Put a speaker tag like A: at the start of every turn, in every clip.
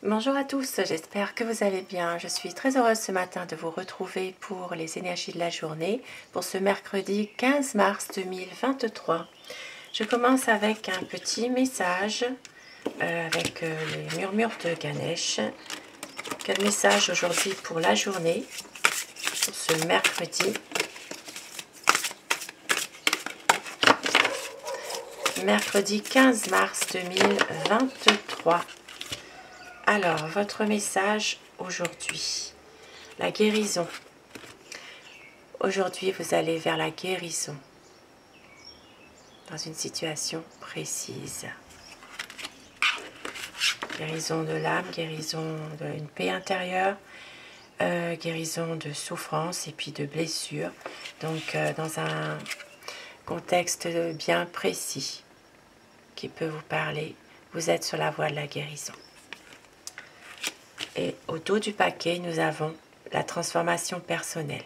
A: Bonjour à tous, j'espère que vous allez bien. Je suis très heureuse ce matin de vous retrouver pour les énergies de la journée, pour ce mercredi 15 mars 2023. Je commence avec un petit message, avec les murmures de Ganesh. Quel message aujourd'hui pour la journée, pour ce mercredi. Mercredi 15 mars 2023. Alors, votre message aujourd'hui, la guérison. Aujourd'hui, vous allez vers la guérison, dans une situation précise. Guérison de l'âme, guérison d'une paix intérieure, guérison de souffrance et puis de blessures. Donc, dans un contexte bien précis qui peut vous parler, vous êtes sur la voie de la guérison. Et au dos du paquet, nous avons la transformation personnelle.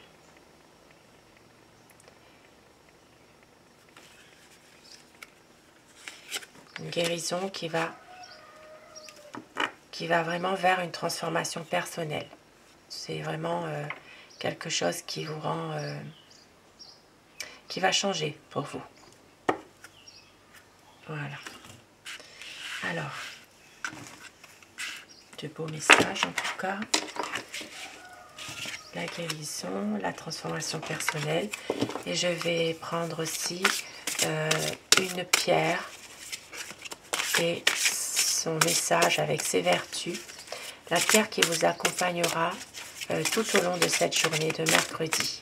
A: Une guérison qui va vraiment vers une transformation personnelle. C'est vraiment quelque chose qui vous rend... qui va changer pour vous. Voilà. Alors, de beaux messages en tout cas. La guérison, la transformation personnelle. Et je vais prendre aussi une pierre et son message avec ses vertus. La pierre qui vous accompagnera tout au long de cette journée de mercredi.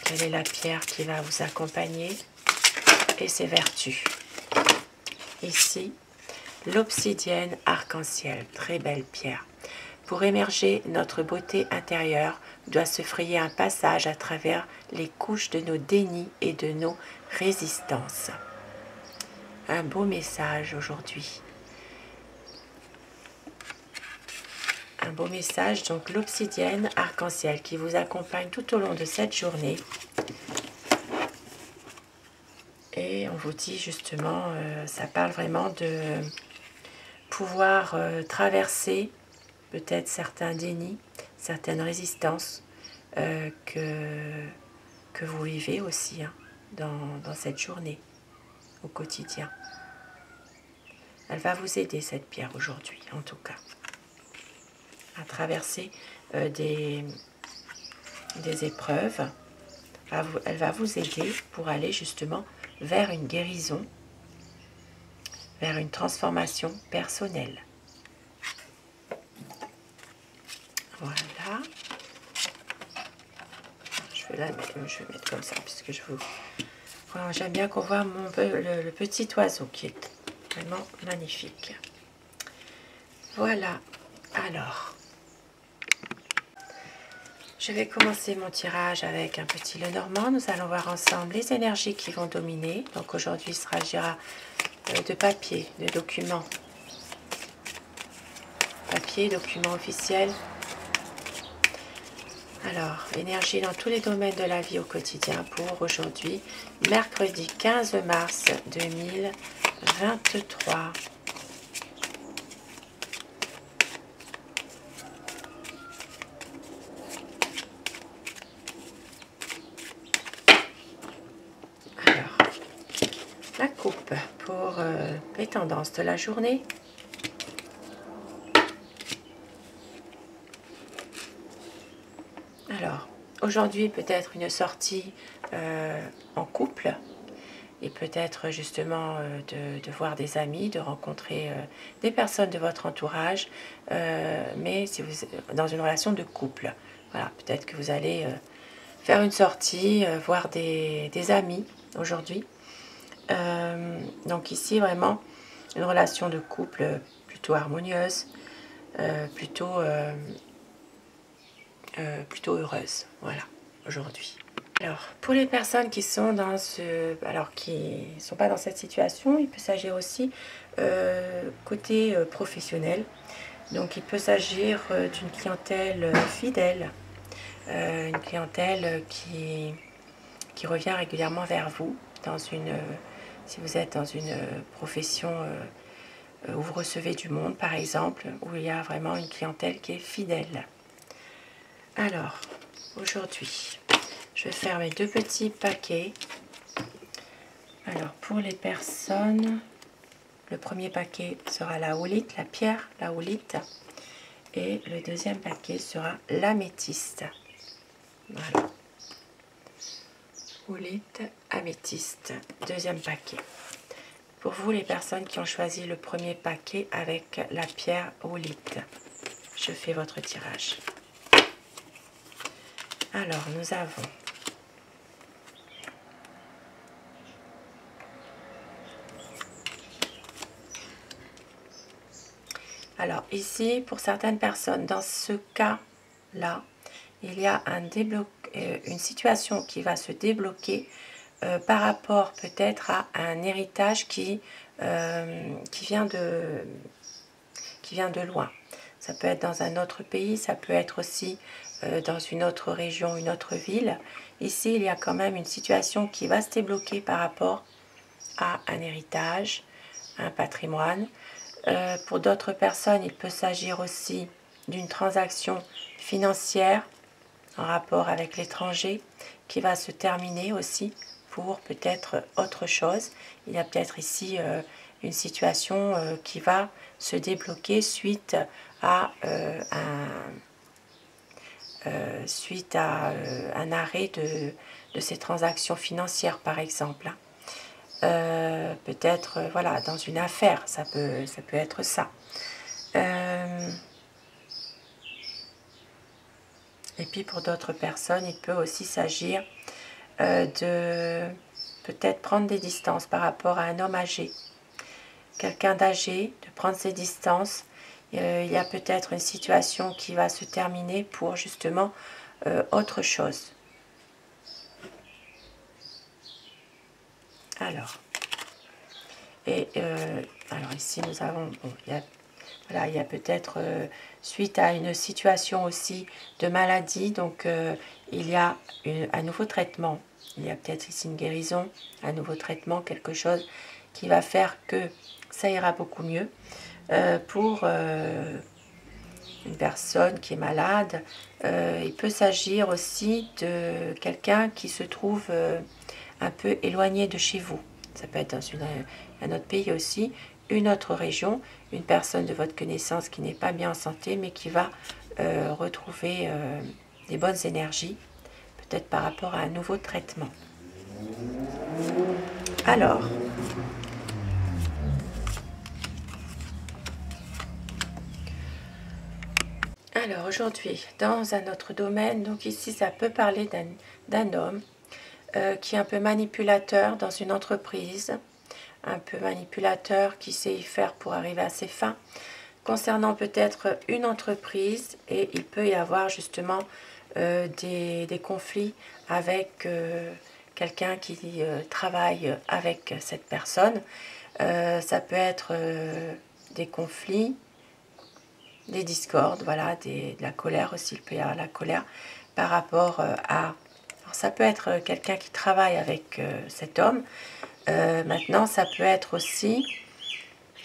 A: Quelle est la pierre qui va vous accompagner et ses vertus? Ici, l'obsidienne arc-en-ciel, très belle pierre. Pour émerger, notre beauté intérieure doit se frayer un passage à travers les couches de nos dénis et de nos résistances. Un beau message aujourd'hui. Un beau message, donc l'obsidienne arc-en-ciel qui vous accompagne tout au long de cette journée. Et on vous dit justement, ça parle vraiment de pouvoir traverser peut-être certains dénis, certaines résistances que vous vivez aussi hein, dans cette journée, au quotidien. Elle va vous aider cette pierre aujourd'hui, en tout cas, à traverser des épreuves. Elle va vous aider pour aller justement vers une guérison, vers une transformation personnelle. Voilà. Je vais mettre comme ça, puisque je vous... Voilà, j'aime bien qu'on voit le petit oiseau qui est vraiment magnifique. Voilà. Alors, je vais commencer mon tirage avec un petit Lenormand. Nous allons voir ensemble les énergies qui vont dominer. Donc aujourd'hui, il s'agira de papier, de documents. Papier, documents officiels. Alors, énergie dans tous les domaines de la vie au quotidien pour aujourd'hui, mercredi 15 mars 2023. Alors, la coupe pour les tendances de la journée. Alors, aujourd'hui, peut-être une sortie en couple et peut-être justement de voir des amis, de rencontrer des personnes de votre entourage, mais si vous êtes dans une relation de couple. Voilà, peut-être que vous allez faire une sortie, voir des amis aujourd'hui. Donc ici, vraiment, une relation de couple plutôt harmonieuse, plutôt heureuse, voilà, aujourd'hui. Alors, pour les personnes qui sont qui sont pas dans cette situation, il peut s'agir aussi côté professionnel. Donc, il peut s'agir d'une clientèle fidèle, une clientèle qui revient régulièrement vers vous si vous êtes dans une profession où vous recevez du monde par exemple, où il y a vraiment une clientèle qui est fidèle. Alors, aujourd'hui, je vais faire mes 2 petits paquets. Alors, pour les personnes, le premier paquet sera la houlite, la pierre, la houlite. Et le deuxième paquet sera l'améthyste. Voilà. Houlite, améthyste, deuxième paquet. Pour vous, les personnes qui ont choisi le premier paquet avec la pierre houlite, je fais votre tirage. Alors, nous avons alors ici, pour certaines personnes, dans ce cas-là, il y a une situation qui va se débloquer par rapport peut-être à un héritage qui vient de loin. Ça peut être dans un autre pays, ça peut être aussi dans une autre région, une autre ville. Ici, il y a quand même une situation qui va se débloquer par rapport à un héritage, un patrimoine. Pour d'autres personnes, il peut s'agir aussi d'une transaction financière en rapport avec l'étranger qui va se terminer aussi pour peut-être autre chose. Il y a peut-être ici une situation qui va se débloquer suite à un arrêt de ces transactions financières par exemple. Peut-être voilà, dans une affaire, ça peut être ça. Et puis pour d'autres personnes, il peut aussi s'agir de peut-être prendre des distances par rapport à un homme âgé. Quelqu'un d'âgé, de prendre ses distances. Il y a peut-être une situation qui va se terminer pour justement autre chose. Alors, alors ici nous avons, bon, il y a peut-être suite à une situation aussi de maladie, donc il y a un nouveau traitement. Il y a peut-être ici une guérison, un nouveau traitement, quelque chose qui va faire que ça ira beaucoup mieux. Pour une personne qui est malade, il peut s'agir aussi de quelqu'un qui se trouve un peu éloigné de chez vous. Ça peut être dans un autre pays aussi, une autre région, une personne de votre connaissance qui n'est pas bien en santé, mais qui va retrouver des bonnes énergies, peut-être par rapport à un nouveau traitement. Alors aujourd'hui, dans un autre domaine, donc ici ça peut parler d'un homme qui est un peu manipulateur dans une entreprise, un peu manipulateur qui sait y faire pour arriver à ses fins, concernant peut-être une entreprise, et il peut y avoir justement des conflits avec quelqu'un qui travaille avec cette personne. Ça peut être des conflits, des discordes, voilà, de la colère aussi, il peut y avoir la colère par rapport à... Alors ça peut être quelqu'un qui travaille avec cet homme. Maintenant, ça peut être aussi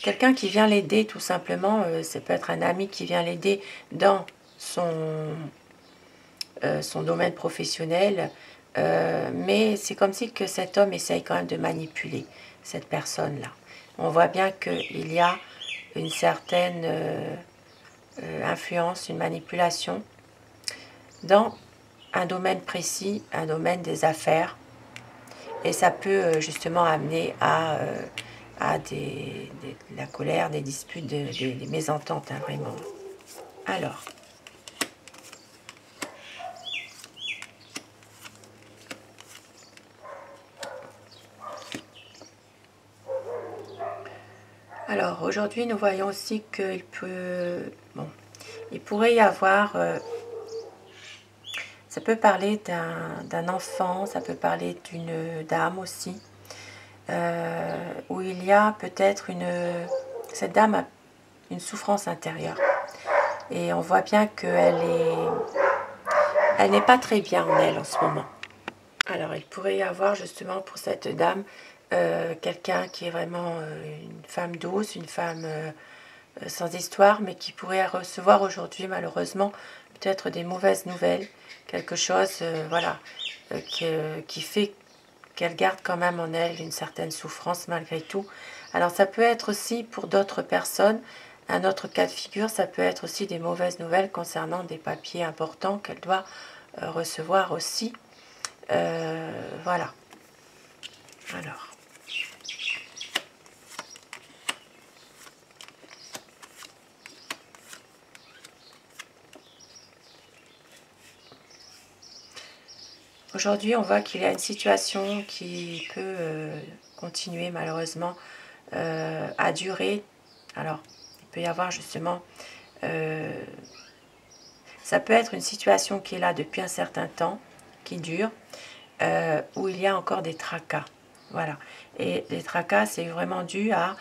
A: quelqu'un qui vient l'aider tout simplement. Ça peut être un ami qui vient l'aider dans son domaine professionnel. Mais c'est comme si que cet homme essaye quand même de manipuler cette personne-là. On voit bien qu'il y a une certaine influence, une manipulation dans un domaine précis, un domaine des affaires. Et ça peut justement amener à de la colère, des disputes, des mésententes, hein, vraiment. Alors aujourd'hui, nous voyons aussi qu'il il pourrait y avoir, ça peut parler d'un enfant, ça peut parler d'une dame aussi, où il y a peut-être cette dame a une souffrance intérieure. Et on voit bien qu'elle n'est pas très bien en elle en ce moment. Alors il pourrait y avoir justement pour cette dame quelqu'un qui est vraiment une femme douce, une femme sans histoire, mais qui pourrait recevoir aujourd'hui malheureusement peut-être des mauvaises nouvelles, quelque chose voilà, qui fait qu'elle garde quand même en elle une certaine souffrance malgré tout. Alors ça peut être aussi pour d'autres personnes, un autre cas de figure, ça peut être aussi des mauvaises nouvelles concernant des papiers importants qu'elle doit recevoir aussi. Voilà. Alors. Aujourd'hui, on voit qu'il y a une situation qui peut continuer malheureusement à durer. Alors, il peut y avoir justement... ça peut être une situation qui est là depuis un certain temps, qui dure, où il y a encore des tracas. Voilà. Et les tracas, c'est vraiment dû à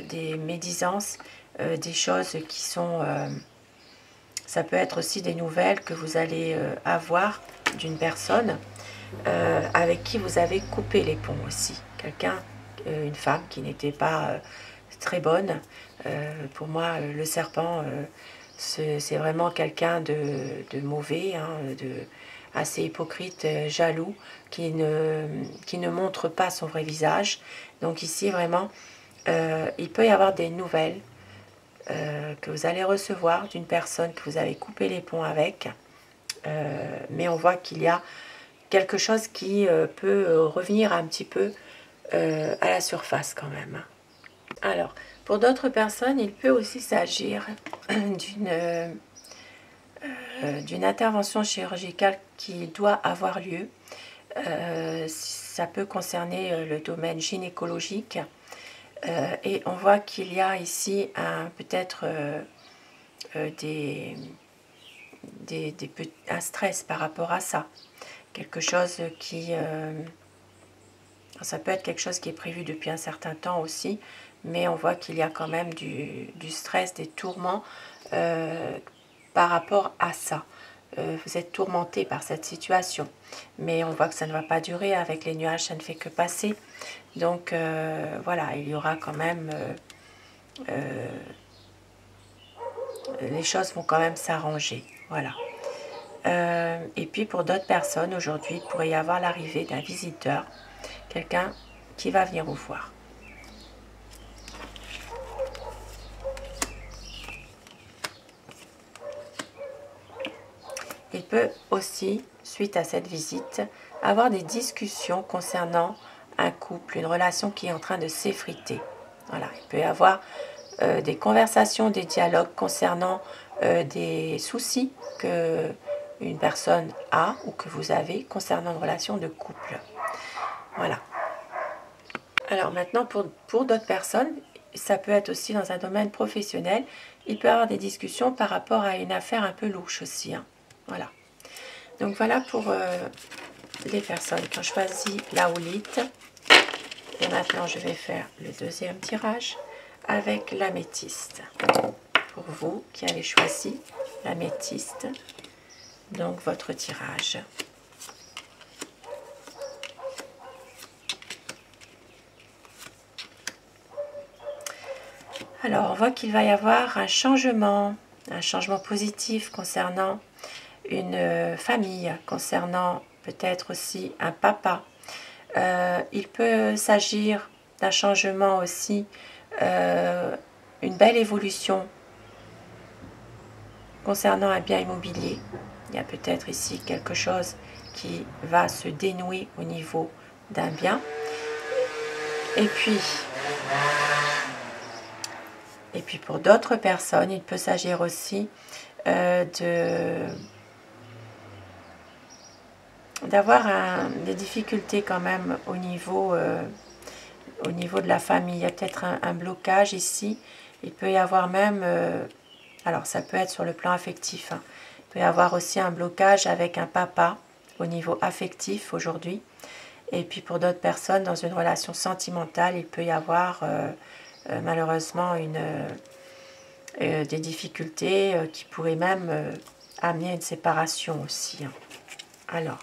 A: des médisances, des choses qui sont... ça peut être aussi des nouvelles que vous allez avoir d'une personne avec qui vous avez coupé les ponts aussi. Quelqu'un, une femme qui n'était pas très bonne. Pour moi, le serpent, c'est vraiment quelqu'un de mauvais, hein, assez hypocrite, jaloux, qui ne montre pas son vrai visage. Donc ici, vraiment, il peut y avoir des nouvelles que vous allez recevoir d'une personne que vous avez coupé les ponts avec. Mais on voit qu'il y a quelque chose qui peut revenir un petit peu à la surface quand même. Alors, pour d'autres personnes, il peut aussi s'agir d'une intervention chirurgicale qui doit avoir lieu. Ça peut concerner le domaine gynécologique. Et on voit qu'il y a ici peut-être un stress par rapport à ça. Quelque chose qui... ça peut être quelque chose qui est prévu depuis un certain temps aussi, mais on voit qu'il y a quand même du stress, des tourments par rapport à ça. Vous êtes tourmenté par cette situation, mais on voit que ça ne va pas durer. Avec les nuages, ça ne fait que passer. Donc voilà, il y aura quand même... les choses vont quand même s'arranger. Voilà. Et puis pour d'autres personnes, aujourd'hui, il pourrait y avoir l'arrivée d'un visiteur, quelqu'un qui va venir vous voir. Il peut aussi, suite à cette visite, avoir des discussions concernant un couple, une relation qui est en train de s'effriter. Voilà, il peut y avoir des conversations, des dialogues concernant des soucis que une personne a ou que vous avez concernant une relation de couple. Voilà. Alors maintenant, pour d'autres personnes, ça peut être aussi dans un domaine professionnel, il peut y avoir des discussions par rapport à une affaire un peu louche aussi. Hein. Voilà. Donc voilà pour les personnes qui ont choisi la houlite. Et maintenant, je vais faire le deuxième tirage avec l'améthyste. Pour vous qui avez choisi l'améthyste, donc votre tirage. Alors, on voit qu'il va y avoir un changement positif concernant une famille, concernant peut-être aussi un papa. Il peut s'agir d'un changement aussi, une belle évolution concernant un bien immobilier. Il y a peut-être ici quelque chose qui va se dénouer au niveau d'un bien. Et puis pour d'autres personnes, il peut s'agir aussi d'avoir des difficultés quand même au niveau de la famille. Il y a peut-être un blocage ici. Il peut y avoir même, alors ça peut être sur le plan affectif, hein. Il peut y avoir aussi un blocage avec un papa au niveau affectif aujourd'hui. Et puis pour d'autres personnes, dans une relation sentimentale, il peut y avoir malheureusement des difficultés qui pourraient même amener à une séparation aussi. Hein. Alors,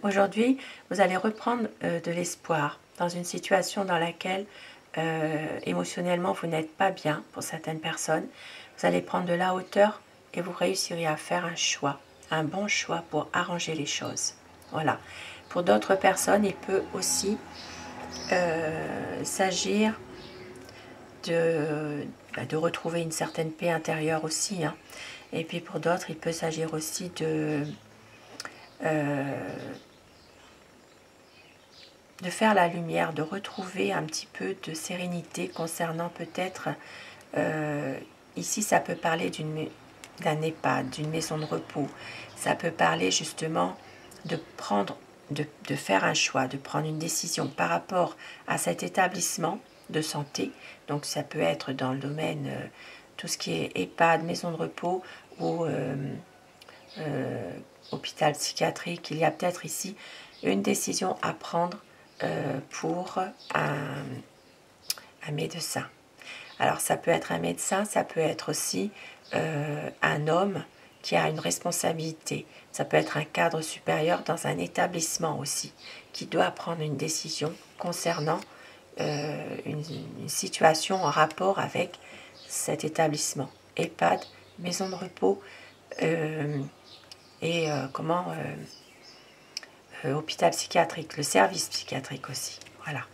A: Aujourd'hui, vous allez reprendre de l'espoir dans une situation dans laquelle émotionnellement vous n'êtes pas bien pour certaines personnes. Vous allez prendre de la hauteur et vous réussirez à faire un choix, un bon choix pour arranger les choses. Voilà. Pour d'autres personnes, il peut aussi s'agir de retrouver une certaine paix intérieure aussi. Hein. Et puis pour d'autres, il peut s'agir aussi de faire la lumière, de retrouver un petit peu de sérénité concernant peut-être, ici ça peut parler d'un EHPAD, d'une maison de repos, ça peut parler justement de prendre, de faire un choix, de prendre une décision par rapport à cet établissement de santé. Donc ça peut être dans le domaine, tout ce qui est EHPAD, maison de repos ou hôpital psychiatrique. Il y a peut-être ici une décision à prendre pour un médecin. Alors ça peut être un médecin, ça peut être aussi un homme qui a une responsabilité. Ça peut être un cadre supérieur dans un établissement aussi, qui doit prendre une décision concernant une situation en rapport avec cet établissement. EHPAD, maison de repos et hôpital psychiatrique, le service psychiatrique aussi. Voilà.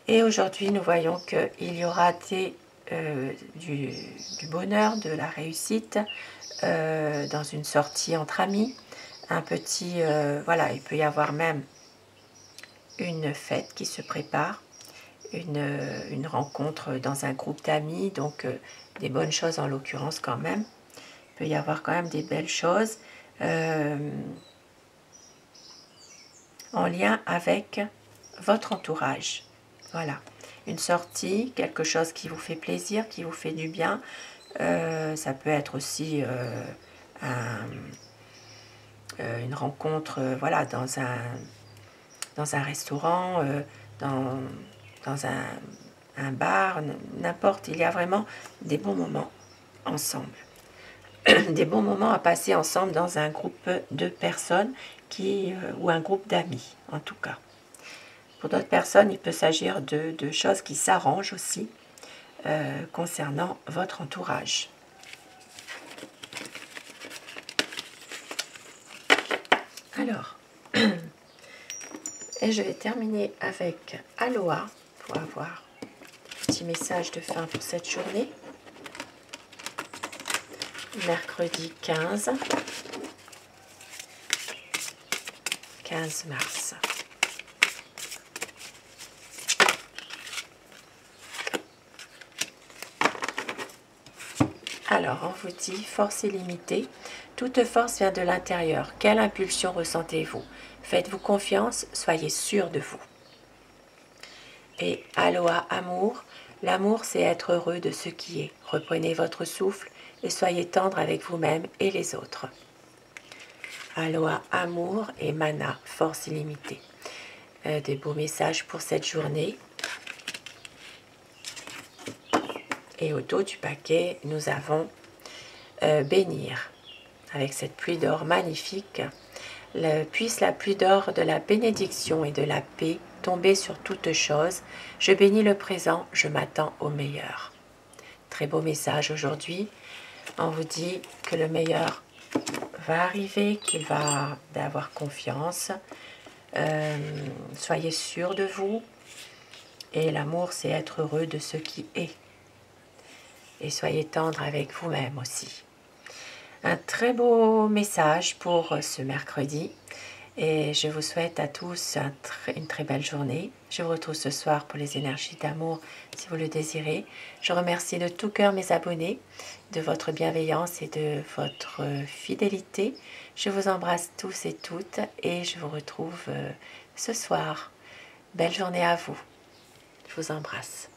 A: Et aujourd'hui, nous voyons qu'il y aura du bonheur, de la réussite dans une sortie entre amis. Un petit, voilà, il peut y avoir même une fête qui se prépare, une rencontre dans un groupe d'amis, donc des bonnes choses en l'occurrence quand même. Il peut y avoir quand même des belles choses en lien avec votre entourage. Voilà, une sortie, quelque chose qui vous fait plaisir, qui vous fait du bien. Ça peut être aussi une rencontre voilà, dans un restaurant, dans un bar, n'importe. Il y a vraiment des bons moments ensemble. Des bons moments à passer ensemble dans un groupe de personnes ou un groupe d'amis en tout cas. Pour d'autres personnes, il peut s'agir de choses qui s'arrangent aussi concernant votre entourage. Alors, et je vais terminer avec Aloha pour avoir un petit message de fin pour cette journée. Mercredi 15 mars. Alors, on vous dit force illimitée. Toute force vient de l'intérieur. Quelle impulsion ressentez-vous? Faites-vous confiance, soyez sûr de vous. Et Aloha amour. L'amour, c'est être heureux de ce qui est. Reprenez votre souffle et soyez tendre avec vous-même et les autres. Aloha amour et Mana, force illimitée. Des beaux messages pour cette journée. Et au dos du paquet, nous avons bénir. Avec cette pluie d'or magnifique, puisse la pluie d'or de la bénédiction et de la paix tomber sur toutes choses. Je bénis le présent, je m'attends au meilleur. Très beau message aujourd'hui. On vous dit que le meilleur va arriver, qu'il va avoir confiance. Soyez sûr de vous. Et l'amour, c'est être heureux de ce qui est. Et soyez tendre avec vous-même aussi. Un très beau message pour ce mercredi. Et je vous souhaite à tous une très belle journée. Je vous retrouve ce soir pour les énergies d'amour si vous le désirez. Je remercie de tout cœur mes abonnés, de votre bienveillance et de votre fidélité. Je vous embrasse tous et toutes et je vous retrouve ce soir. Belle journée à vous. Je vous embrasse.